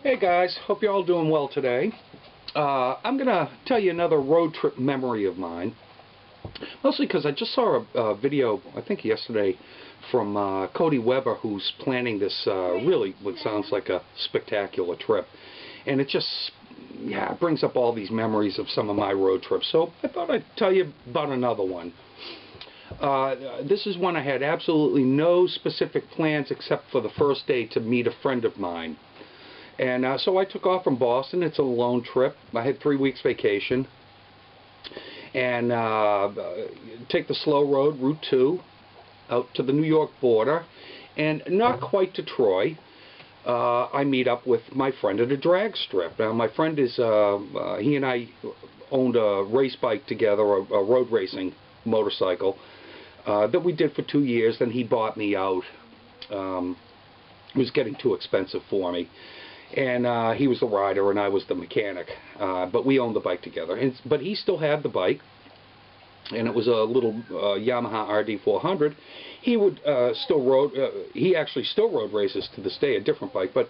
Hey guys, hope you're all doing well today. I'm going to tell you another road trip memory of mine. Mostly because I just saw a video, I think yesterday, from Cody Weber, who's planning this really what sounds like a spectacular trip. And it just, yeah, it brings up all these memories of some of my road trips. So I thought I'd tell you about another one. This is one I had absolutely no specific plans except for the first day to meet a friend of mine. And so I took off from Boston. It's a lone trip. I had 3 weeks vacation. And take the slow road, Route 2, out to the New York border. And not quite to Troy. I meet up with my friend at a drag strip. Now, my friend is, he and I owned a race bike together, a road racing motorcycle, that we did for 2 years. Then he bought me out. It was getting too expensive for me. And he was the rider and I was the mechanic, but we owned the bike together. But he still had the bike, and it was a little Yamaha RD400. He would he actually still rode races to this day, a different bike, but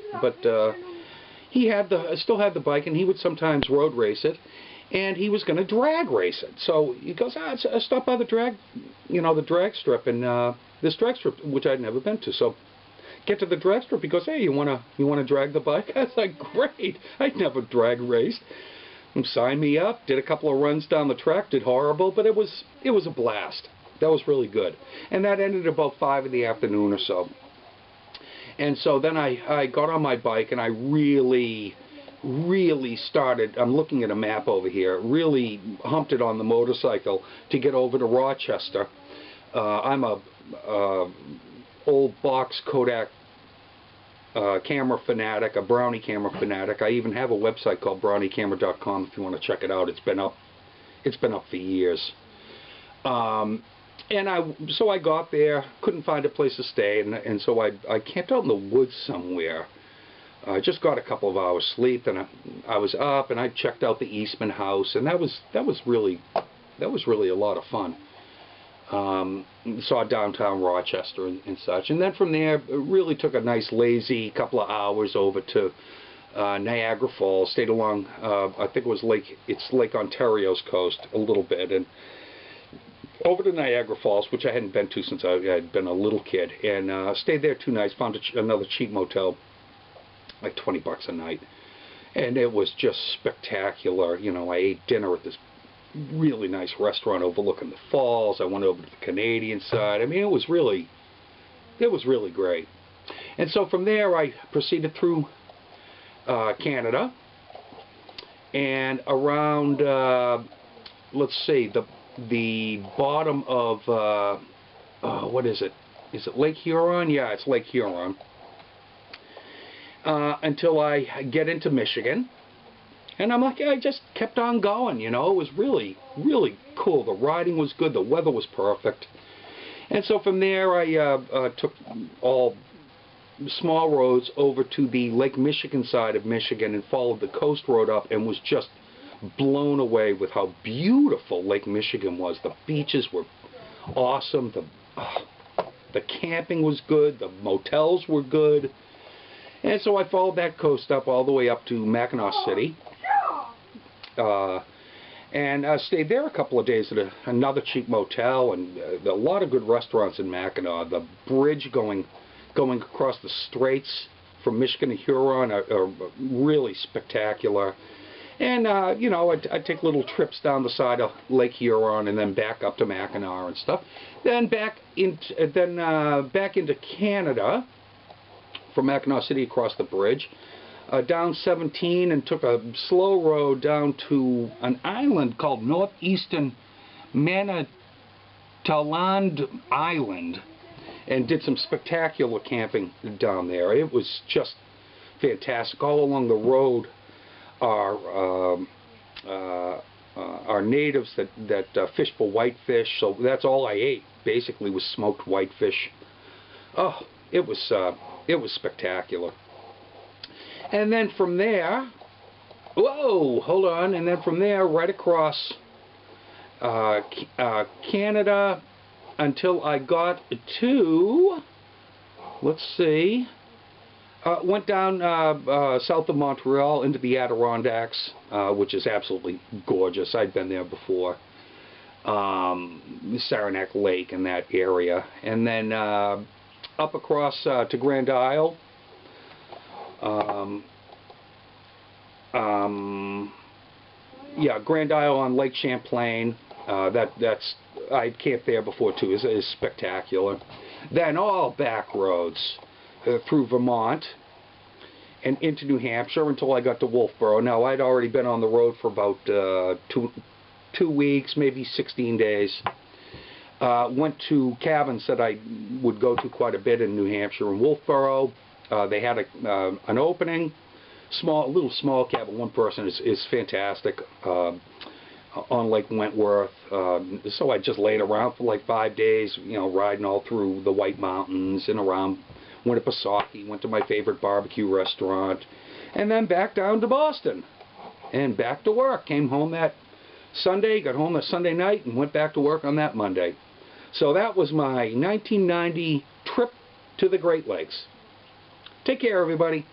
he had still had the bike, and he would sometimes road race it, and he was going to drag race it. So he goes, stop by the drag, the drag strip, and this drag strip, which I'd never been to. So get to the drag strip. He goes, hey, you wanna drag the bike? I was like, great. I'd never drag raced. And signed me up. Did a couple of runs down the track. Did horrible, but it was a blast. That was really good. And that ended about 5 in the afternoon or so. And so then I got on my bike and I really started. I'm looking at a map over here. Really humped it on the motorcycle to get over to Rochester. I'm a old box Kodak camera fanatic, a Brownie camera fanatic. I even have a website called browniecamera.com if you want to check it out. It's been up for years. So I got there, couldn't find a place to stay, and so I camped out in the woods somewhere. I just got a couple of hours sleep, and I was up, and I checked out the Eastman House, and that was really a lot of fun. Saw downtown Rochester and such, and then from there really took a nice lazy couple of hours over to Niagara Falls. Stayed along I think it was Lake Ontario's coast a little bit, and over to Niagara Falls, which I hadn't been to since I had been a little kid, and stayed there 2 nights. Found another cheap motel, like $20 a night, and it was just spectacular. I ate dinner at this really nice restaurant overlooking the falls. I went over to the Canadian side. I mean, it was really great. And so from there I proceeded through Canada, and around let's see, the bottom of what is it Lake Huron? Yeah, it's Lake Huron, until I get into Michigan. And I'm like, yeah, I just kept on going, It was really cool. The riding was good. The weather was perfect. And so from there, I took all small roads over to the Lake Michigan side of Michigan and followed the coast road up, and was just blown away with how beautiful Lake Michigan was. The beaches were awesome. The camping was good. The motels were good. And so I followed that coast up all the way up to Mackinac City. And I stayed there a couple of days at another cheap motel, and a lot of good restaurants in Mackinac. The bridge going across the straits from Michigan to Huron are really spectacular. And I'd take little trips down the side of Lake Huron and then back up to Mackinac and stuff. Then back into Canada from Mackinac City across the bridge. Down 17 and took a slow road down to an island called Northeastern Manitoulin Island, and did some spectacular camping down there. It was just fantastic. All along the road are natives that fish for whitefish, so that's all I ate basically, was smoked whitefish. Oh, it was spectacular. And then from there, whoa, hold on, and then from there right across Canada until I got to, let's see, Went down south of Montreal into the Adirondacks, which is absolutely gorgeous. I'd been there before. Saranac Lake in that area. And then up across to Grand Isle. Yeah, Grand Isle on Lake Champlain. That's I'd camped there before too. Is spectacular. Then all back roads through Vermont and into New Hampshire until I got to Wolfboro. Now I'd already been on the road for about 2 weeks, maybe 16 days. Went to cabins that I would go to quite a bit in New Hampshire and Wolfboro. They had an opening. Little small cabin, one person is fantastic, on Lake Wentworth. So I just laid around for like 5 days, you know, riding all through the White Mountains and around. Went to Pasaki, went to my favorite barbecue restaurant, and then back down to Boston and back to work. Came home that Sunday, got home that Sunday night, and went back to work on that Monday. So that was my 1990 trip to the Great Lakes. Take care, everybody.